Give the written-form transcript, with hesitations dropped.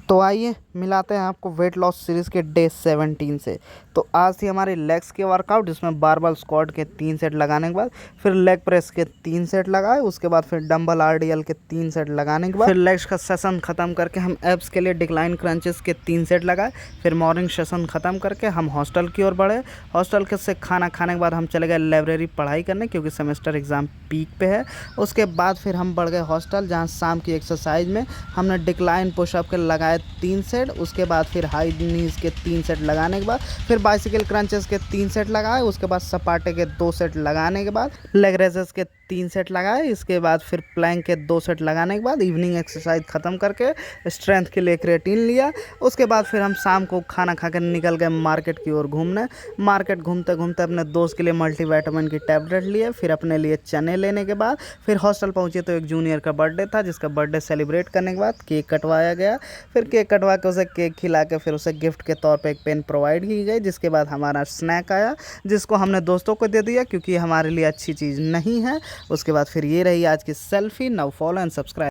तो आइए मिलाते हैं आपको वेट लॉस सीरीज़ के डे 17 से। तो आज थी हमारी लेग्स की वर्कआउट, जिसमें बारबल स्क्वाट के 3 सेट लगाने के बाद फिर लेग प्रेस के 3 सेट लगाए, उसके बाद फिर डंबल आरडीएल के 3 सेट लगाने के बाद फिर लेग्स का सेशन ख़त्म करके हम एब्स के लिए डिक्लाइन क्रंचेस के 3 सेट लगाए। फिर मॉर्निंग सेशन ख़त्म करके हम हॉस्टल की ओर बढ़े। हॉस्टल के से खाना खाने के बाद हम चले गए लाइब्रेरी पढ़ाई करने, क्योंकि सेमेस्टर एग्ज़ाम पीक पे है। उसके बाद फिर हम बढ़ गए हॉस्टल, जहाँ शाम की एक्सरसाइज में हमने डिक्लाइन पुशअप के लगाए 3 सेट। उसके बाद फिर हाई नीज के 3 सेट लगाने के बाद फिर बाइसिकल क्रंचेस के 3 सेट लगाए। उसके बाद सपाटे के 2 सेट लगाने के बाद लेग रेजेस के 3 सेट लगाए। इसके बाद फिर प्लैंक के 2 सेट लगाने के बाद इवनिंग एक्सरसाइज ख़त्म करके स्ट्रेंथ के लिए क्रिएटिन लिया। उसके बाद फिर हम शाम को खाना खाकर निकल गए मार्केट की ओर घूमने। मार्केट घूमते घूमते अपने दोस्त के लिए मल्टीविटामिन की टैबलेट लिए, फिर अपने लिए चने लेने के बाद फिर हॉस्टल पहुँचे तो एक जूनियर का बर्थडे था, जिसका बर्थडे सेलिब्रेट करने के बाद केक कटवाया गया। फिर केक कटवा के उसे केक खिला के फिर उसे गिफ्ट के तौर पे एक पेन प्रोवाइड की गई। जिसके बाद हमारा स्नैक आया, जिसको हमने दोस्तों को दे दिया, क्योंकि हमारे लिए अच्छी चीज़ नहीं है। उसके बाद फिर ये रही आज की selfie. Now follow and subscribe.